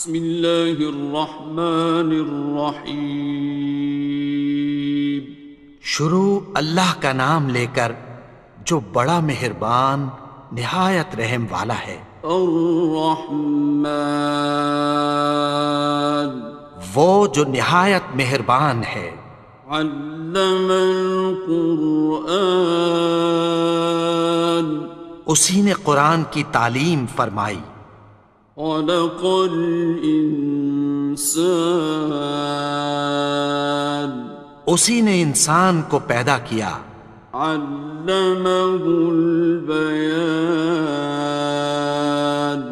بسم اللہ الرحمن الرحیم۔ شروع اللہ کا نام لے کر جو بڑا مہربان نہایت رحم والا ہے۔ الرحمن، وہ جو نہایت مہربان ہے۔ علم القرآن، اسی نے قرآن کی تعلیم فرمائی۔ خلق الانسان، اسی نے انسان کو پیدا کیا۔ علمہ البیان،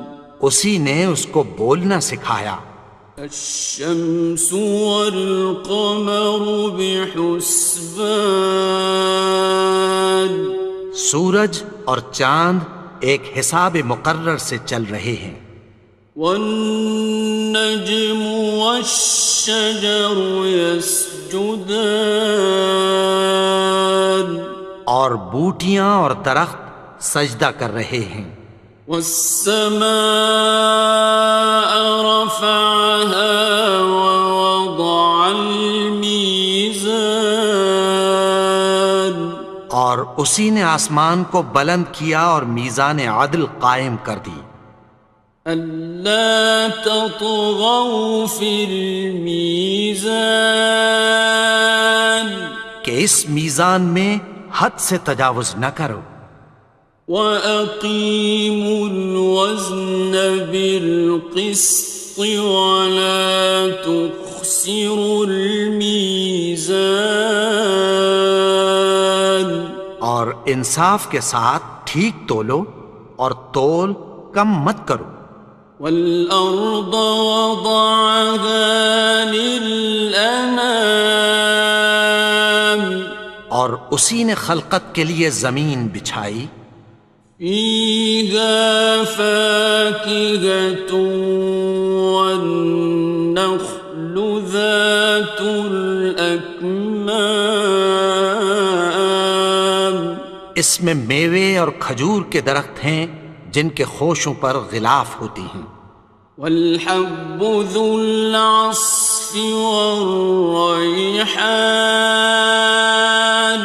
اسی نے اس کو بولنا سکھایا۔ الشمس والقمر بحسبان، سورج اور چاند ایک حساب مقرر سے چل رہے ہیں۔ والنجم والشجر يسجدان، اور بوٹیاں اور درخت سجدہ کر رہے ہیں۔ والسماء رفعها ووضع الميزان، اور اسی نے آسمان کو بلند کیا اور میزان عدل قائم کر دی۔ ألا تطغوا في الميزان، کہ اس میزان میں حد سے تجاوز نہ کرو۔ وَأَقِيمُوا الْوَزْنَ بِالْقِسْطِ وَلَا تُخْسِرُوا الْمِيزَانَ، اور انصاف کے ساتھ ٹھیک تولو اور تول کم مت کرو۔ وَالْأَرْضَ وَضَعَهَا لِلْأَنَامِ، اور اسی نے خلقت کے لیے زمین بچھائی۔ فِيهَا فَاكِهَةٌ وَالنَّخْلُ ذَاتُ الْأَكْمَامِ، اس میں میوے اور کھجور کے درخت ہیں جن کے خوشوں پر غلاف ہوتی ہیں۔ وَالْحَبُّ ذُو الْعَصْفِ وَالرَّيْحَانِ،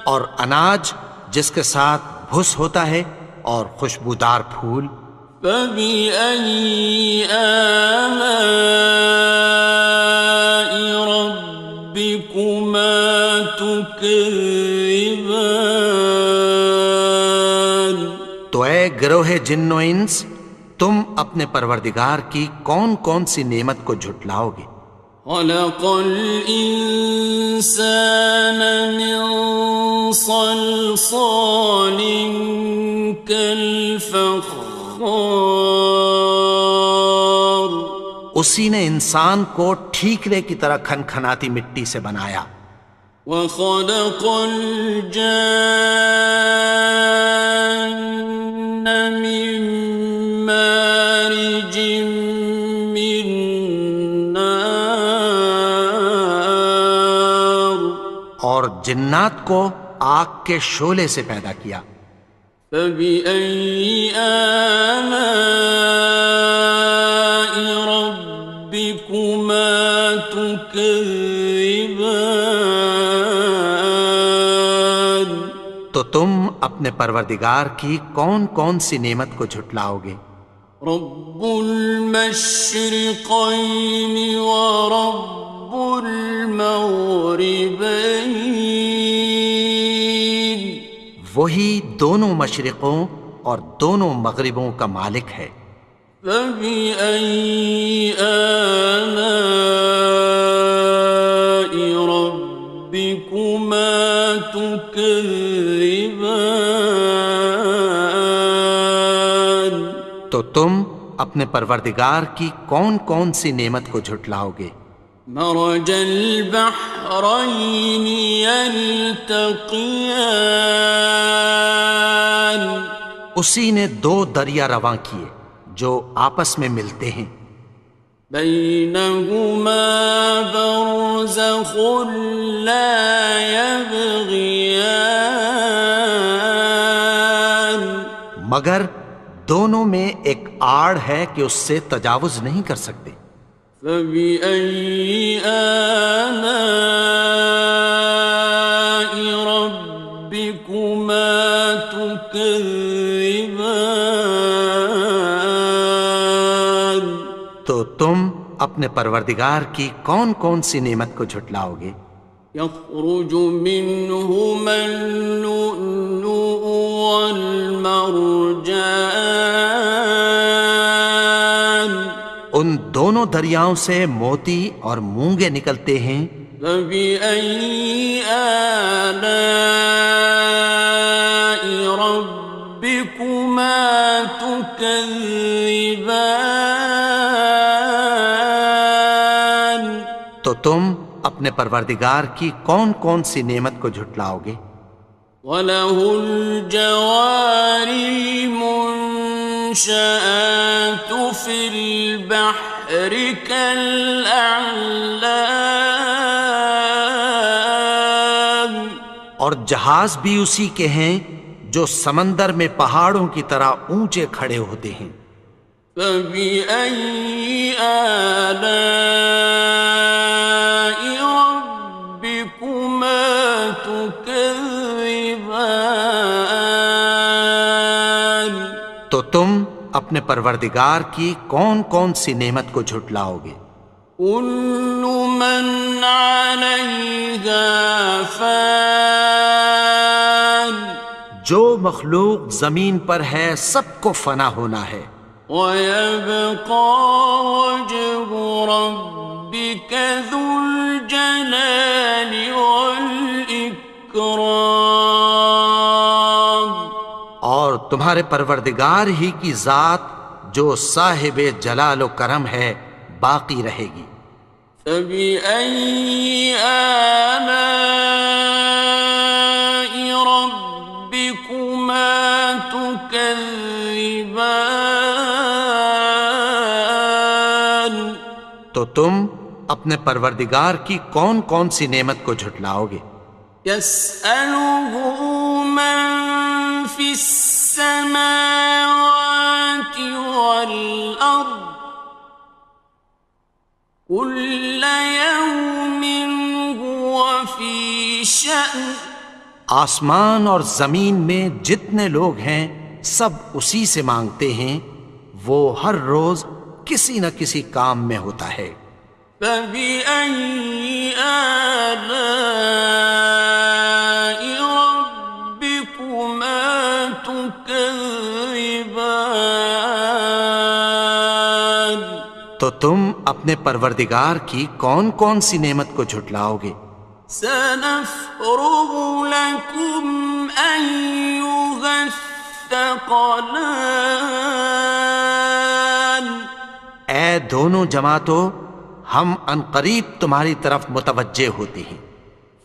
اور اناج جس کے ساتھ بھس ہوتا ہے اور خوشبودار پھول۔ فَبِأَيِّ آلَاءِ رَبِّكُمَا تُكَذِّبَانِ، تو اے گروہ جن و انس، تم اپنے پروردگار کی کون کون سی نعمت کو جھٹلاؤ گے؟ خَلَقَ الْإِنسَانَ مِنْ صَلْصَالٍ كَالْفَخَّارِ، اسی نے انسان کو ٹھیکرے کی طرح کھنکھناتی مٹی سے بنایا۔ وَخَلَقَ الْجَانَّ مِن مَّارِجٍ مِّن نَّارٍ، اور جنات کو آگ کے شعلے سے پیدا کیا۔ فَبِأَيِّ آلَاءِ رَبِّكُمَا تُكَذِّبَانِ، تو تم اپنے پروردگار کی کون کون سی نعمت کو جھٹلاؤ گے؟ رب المشرقین ورب المغربین، وہی دونوں مشرقوں اور دونوں مغربوں کا مالک ہے۔ فَبِأَيِّ آلَاءِ رَبِّكُمَا تُكَذِّبَانِ، تو تم اپنے پروردگار کی کون کون سی نعمت کو جھٹلاؤ گے؟ مرج البحرین یلتقیان، اسی نے دو دریا رواں کیے جو آپس میں ملتے ہیں۔ بینہما برزخ لا یبغیان، مگر دونوں میں ایک آڑ ہے کہ اس سے تجاوز نہیں کر سکتے۔ فبأي آلاء ربكما تكذبان؟ تو تم اپنے پروردگار کی کون کون سی نعمت کو جھٹلاؤ گے؟ يخرج منهما اللؤلؤ والمرجان ان دونوں دریاؤں سے موتی اور مونگے نکلتے ہیں۔ فبأي آلاء ربكما تكذبان؟ تو تم اپنے پروردگار کی کون کون سی نعمت کو جھٹلاؤ گے؟ وَلَهُ الْجَوَارِ الْمُنشَآتُ فِي الْبَحْرِ كَالْأَعْلَامِ، اور جہاز بھی اسی کے ہیں جو سمندر میں پہاڑوں کی طرح اونچے کھڑے ہوتے ہیں۔ فَبِأَيِّ آلَاءِ رَبِّكُمَا تُكَذِّبَانِ؟ تو تم اپنے پروردگار کی کون کون سی نعمت کو جھٹلاؤ گے؟ كُلُّ مَنْ عَلَيْهَا فَانٍ، جو مخلوق زمین پر ہے سب کو فنا ہونا ہے۔ وَيَبْقَى وَجْهُ رَبِّكَ ذُو الْجَلَالِ وَالْإِكْرَامِ، اور تمہارے پروردگار ہی کی ذات جو صاحب جلال و کرم ہے باقی رہے گی۔ فَبِأَيِّ آلَاءِ رَبِّكُمَا تُكَذِّبَانِ؟ تو تم اپنے پروردگار کی کون کون سی نعمت کو جھٹلاؤ گے؟ يَسْأَلُهُ مَن فِي السَّمَاوَاتِ وَالْأَرْضِ كُلَّ يَوْمٍ هُوَ فِي شَأْنٍ، آسمان اور زمین میں جتنے لوگ ہیں سب اسی سے مانگتے ہیں، وہ ہر روز کسی نہ کسی کام میں ہوتا ہے۔ فَبِأَيِّ آلَاءِ رَبِّكُمَا تُكَذِّبَانِ؟ تو تم اپنے پروردگار کی کون کون سی نعمت کو جھٹلاؤ گے؟ سَنَفْرُغُ لَكُمْ أَيُّهَ الثَّقَلَانِ، اے دونوں جماعتوں، ہم عنقریب تمہاری طرف متوجہ ہوتے ہیں۔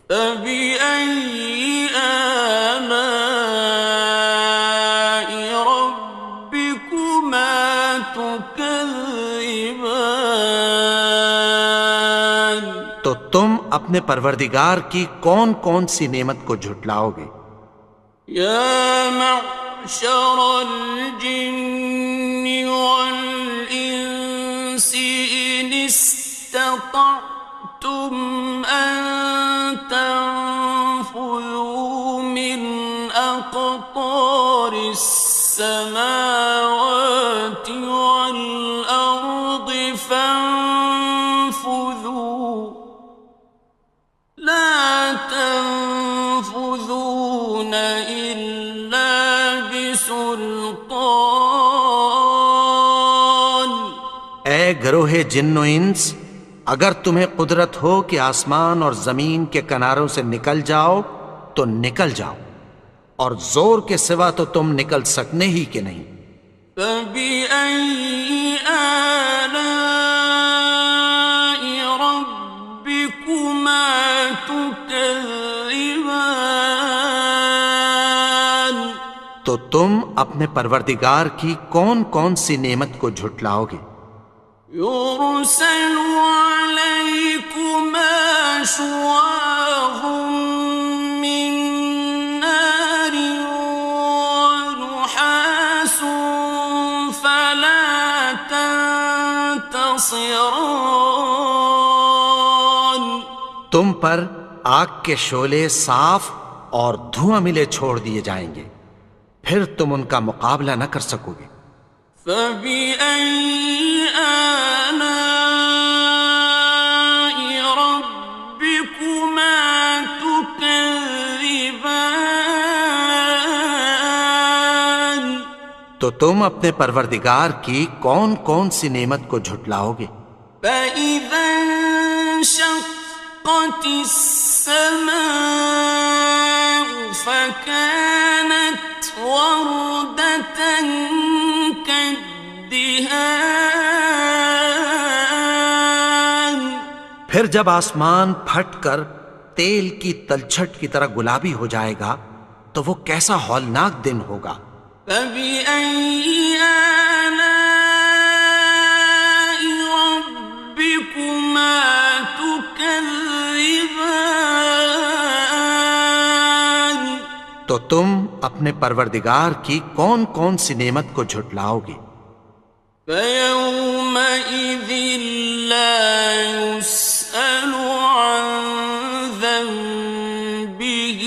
فَبِأَيِّ آلَاءِ رَبِّكُمَا تُكَذِّبَانِ؟ تو تم اپنے پروردگار کی کون کون سی نعمت کو جھٹلاؤ گے؟ يَا مَعْشَرَ الْجِنِّ وَالْإِنسِ إِنِ اسْتَطَعْتُمْ أَن تَنفُذُوا مِنْ أَقْطَارِ السَّمَاوَاتِ وَالْأَرْضِ فَانفُذُوا لَا تَنفُذُونَ إِلَّا بِسُلْطَانٍ۔ اے گروہ جن و انس، اگر تمہیں قدرت ہو کہ آسمان اور زمین کے کناروں سے نکل جاؤ تو نکل جاؤ، اور زور کے سوا تو تم نکل سکنے ہی کہ نہیں۔ فَبِأَيِّ آلَاءِ رَبِّكُمَا تُكَذِّبَانِ؟ تو تم اپنے پروردگار کی کون کون سی نعمت کو جھٹلاؤ گے؟ يُرْسَلُ عَلَيْكُمَا شُوَاظٌ مِّن نَّارٍ وَنُحَاسٌ ينتصران. تم پر آگ کے شعلے صاف اور دھواں ملے چھوڑ دیے جائیں گے، پھر تم ان کا مقابلہ نہ کر سکو گے۔ فبأي آلاء ربكما تكذبان. تو تم اپنے پروردگار کی کون کون سی نعمت کو جھٹلاؤ گے؟ فإذا انشقت السماء فكانت وردة كالدهان. پھر جب آسمان پھٹ کر تیل کی تلچھٹ کی طرح گلابی ہو جائے گا تو وہ کیسا ہولناک دن ہوگا۔ فبأي آلاء ربكما تكذبان. تو تم اپنے پروردگار کی کون کون سی نعمت کو جھٹلاؤ گے؟ فيومئذ لا يسأل عن ذنبه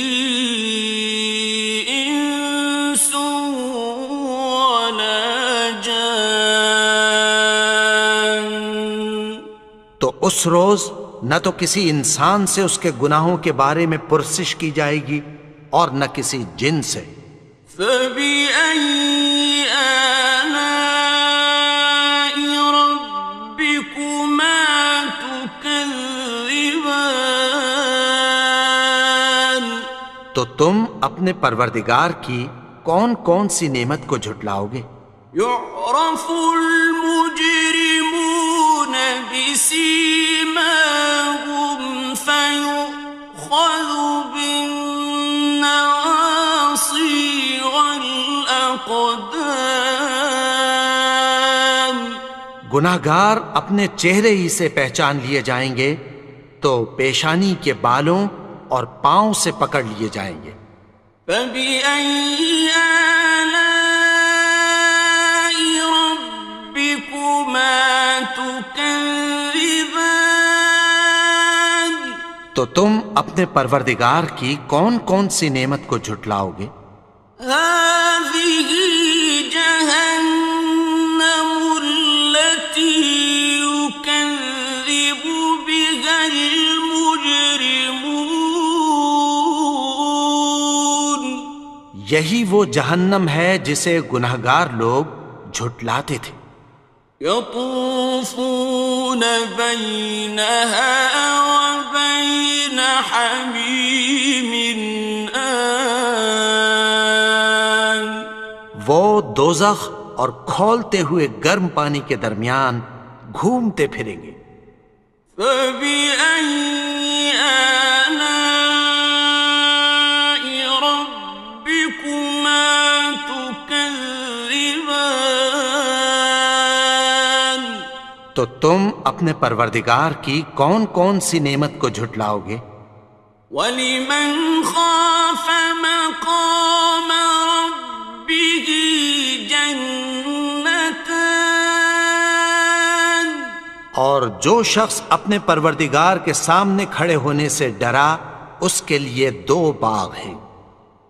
إنس ولا جان. تو اس روز نہ تو کسی انسان سے اس کے گناہوں کے بارے میں پرسش کی جائے گی اور نہ کسی جن سے۔ فبأي آلاء ربكما تكذبان. تو تم اپنے پروردگار کی کون کون سی نعمت کو جھٹلاؤ گے؟ يعرف المجرمون بسيماهم فيؤخذ بالنواصي والأقدام. گناہگار اپنے چہرے ہی سے پہچان لیے جائیں گے تو پیشانی کے بالوں اور پاؤں سے پکڑ لیے جائیں گے۔ فبأي آلاء ربكما تكذبان. تو تم اپنے پروردگار کی کون کون سی نعمت کو جھٹلاؤ گے؟ هذه جهنم التي يكذب بها المجرمون. یہی وہ جہنم ہے جسے گناہگار لوگ جھٹلاتے تھے۔ يطوفون بينها وبين حميم آن. وہ دوزخ اور کھولتے ہوئے گرم پانی کے درمیان گھومتے پھریں گے۔ فبأي آلاء ربكما تكذبان. تو تم اپنے پروردگار کی کون کون سی نعمت کو جھٹلاؤ گے؟ وَلِمَنْ خَافَ مَقَامَ رَبِّهِ جَنَّتَانِ. اور جو شخص اپنے پروردگار کے سامنے کھڑے ہونے سے ڈرا اس کے لیے دو باغ ہیں۔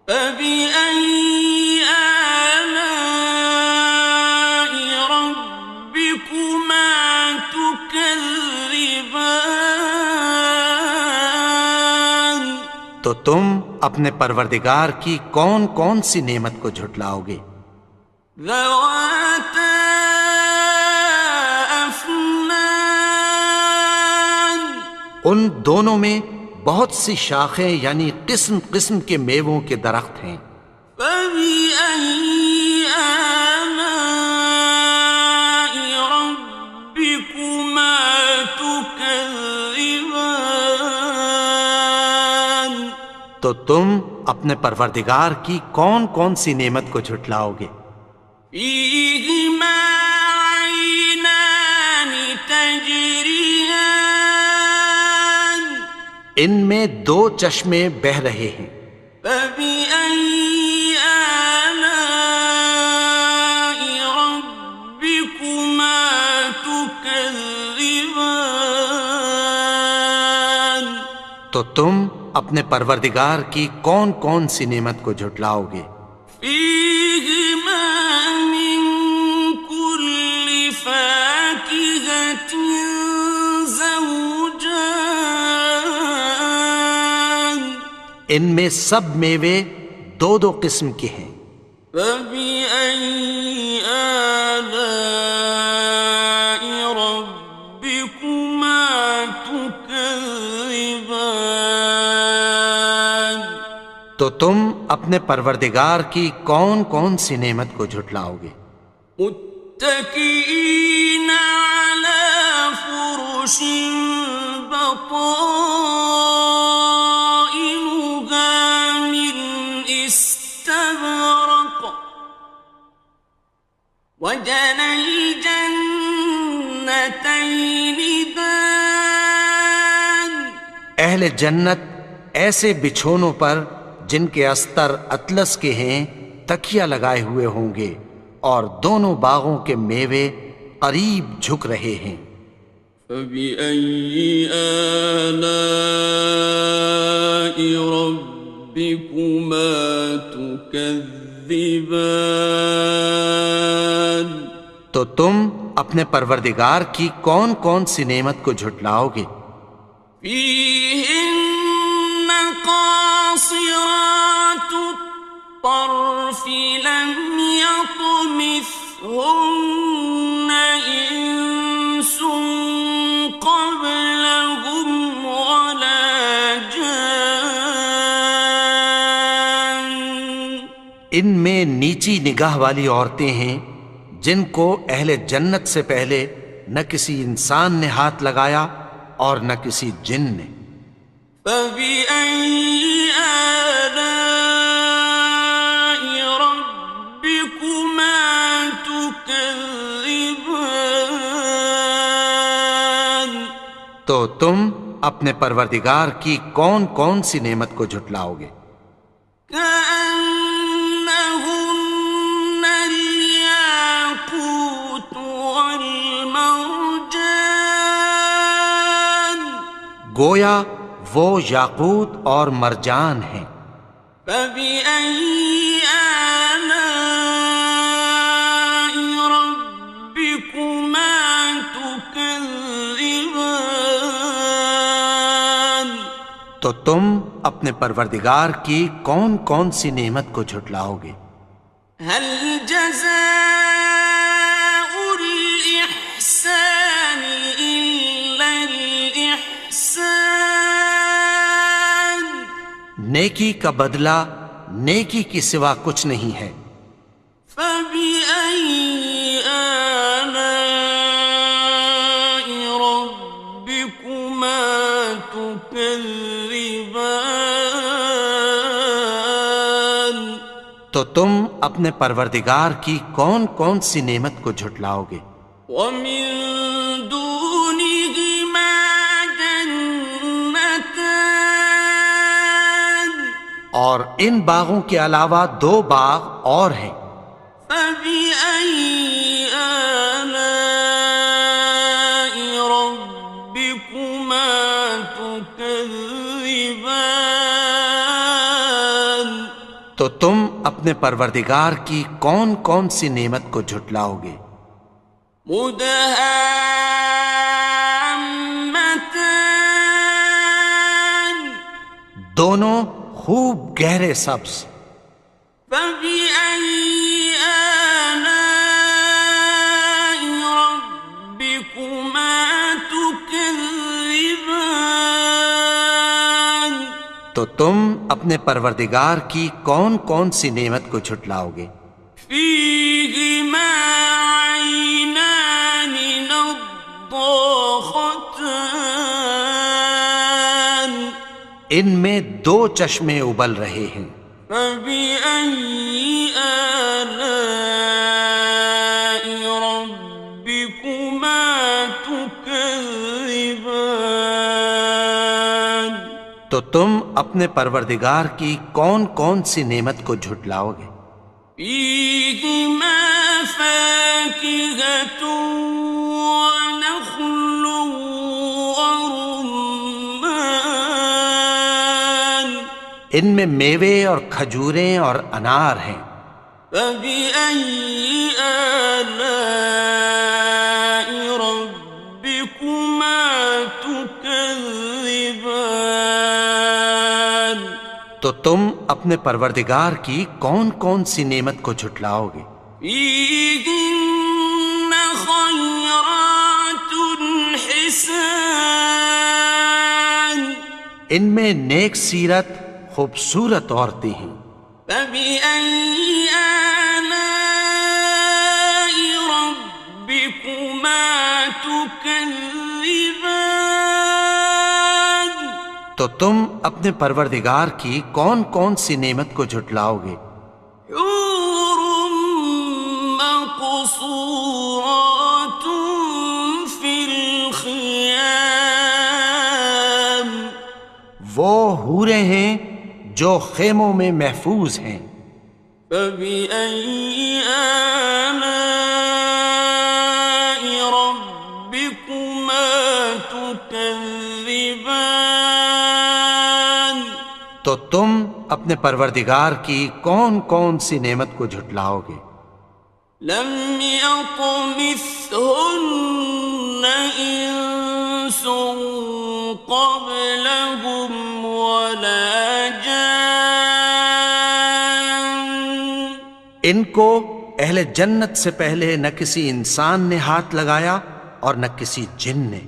فَبِأَيِّ آلَاءِ رَبِّكُمَا تُكَذِّبَانِ. تو تم اپنے پروردگار کی کون کون سی نعمت کو جھٹلاؤ گے؟ ذَوَاتَا أَفْنَانٍ. ان دونوں میں بہت سی شاخیں یعنی قسم قسم کے میووں کے درخت ہیں۔ فَبِأَيِّ آلَاءِ رَبِّكُمَا تُكَذِّبَانِ. تو تم اپنے پروردگار کی کون کون سی نعمت کو جھٹلاؤ گے؟ فِيهِمَا عَيْنَانِ تَجْرِيَانِ. ان میں دو چشمے بہہ رہے ہیں۔ فَبِأَيِّ آلَاءِ رَبِّكُمَا تُكَذِّبَانِ. تو تم اپنے پروردگار کی کون کون سی نعمت کو جھٹلاؤ گے؟ فيهما من كل فاكهة زوجان ان میں سب میوے دو دو قسم کے ہیں۔ فبأي آلاء ربكما تكذبان تو تم اپنے پروردگار کی کون کون سی نعمت کو جھٹلاؤ گے؟ متكئين على فرش بطائنها من استبرق وجنى الجنتين دان اہل جنت ایسے بچھونوں پر جن کے استر اطلس کے ہیں تکیہ لگائے ہوئے ہوں گے، اور دونوں باغوں کے میوے قریب جھک رہے ہیں۔ فبأي آلاء ربكما تكذبان تو تم اپنے پروردگار کی کون کون سی نعمت کو جھٹلاؤ گے؟ فيهن قاصرات الطرف لم يطمثهن إنس قبلهم ولا جان ان میں نیچی نگاہ والی عورتیں ہیں جن کو اہل جنت سے پہلے نہ کسی انسان نے ہاتھ لگایا اور نہ کسی جن نے۔ فبأي آلاء ربكما تكذبان تو تم اپنے پروردگار کی کون کون سی نعمت کو جھٹلاؤ گے؟ كأنهن الياقوت والمرجان گویا وہ یاقوت اور مرجان ہیں۔ فبأي آلاء ربكما تكذبان تو تم اپنے پروردگار کی کون کون سی نعمت کو جھٹلاؤ گے؟ هل جزاء الإحسان إلا الإحسان نیکی کا بدلہ نیکی کی سوا کچھ نہیں ہے۔ فبأي آلاء ربكما تكذبان تو تم اپنے پروردگار کی کون کون سی نعمت کو جھٹلاؤ گے؟ ومن دونهما جنتان اور ان باغوں کے علاوہ دو باغ اور ہیں۔ فبأي آلاء ربكما تكذبان تو تم اپنے پروردگار کی کون کون سی نعمت کو جھٹلاؤ گے؟ مدهامتان دونوں خوب گہرے سبز۔ فبأي آلاء ربكما تكذبان تو تم اپنے پروردگار کی کون کون سی نعمت کو جھٹلاؤ گے؟ فيهما عينان نضاختان ان میں دو چشمے ابل رہے ہیں۔ فبأي آلاء ربكما تكذبان تو تم اپنے پروردگار کی کون کون سی نعمت کو جھٹلاؤ گے؟ فيهما فاكهة ونخل ورمان ان میں میوے اور کھجوریں اور انار ہیں۔ فبأي آلاء ربكما تكذبان؟ تو تم اپنے پروردگار کی کون کون سی نعمت کو جھٹلاؤ گے؟ فيهن خيرات حسان، ان میں نیک سیرت خوبصورت عورتیں ہیں۔ فبأي آلاء ربكما تكذبان؟ تو تم اپنے پروردگار کی کون کون سی نعمت کو جھٹلاؤ گے؟ حور مقصورات في الخيام، وہ حوریں ہیں جو خیموں میں محفوظ ہیں۔ فبأي آلاء ربكما تكذبان؟ تو تم اپنے پروردگار کی کون کون سی نعمت کو جھٹلاؤ گے؟ لم يطمثهن إنس قبلهم ولا جان، ان کو اہل جنت سے پہلے نہ کسی انسان نے ہاتھ لگایا اور نہ کسی جن نے۔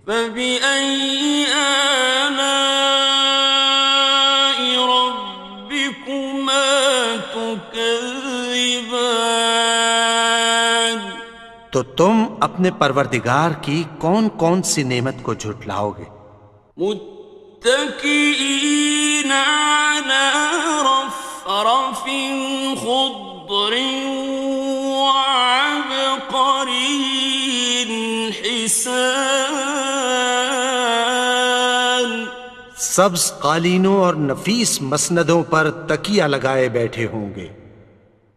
فبأي آلاء ربكما تكذبان؟ تو تم اپنے پروردگار کی کون کون سی نعمت کو جھٹلاؤ گے؟ متكئين على رفرف خضر وعبقري حسان، سبز قالینوں اور نفیس مسندوں پر تکیہ لگائے بیٹھے ہوں گے۔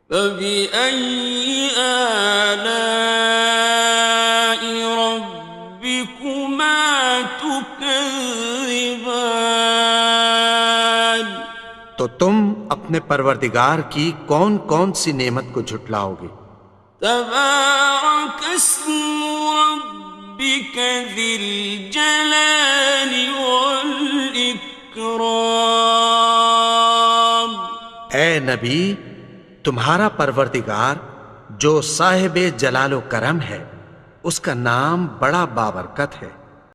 فبأي آلاء ربكما تكذبان؟ تو تم اپنے پروردگار کی کون کون سی نعمت کو جھٹلاؤ گے؟ تبارك اسم ربك ذي الجلال والإكرام۔ اے نبی، تمہارا پروردگار جو صاحب جلال و کرم ہے، اس کا نام بڑا بابرکت ہے۔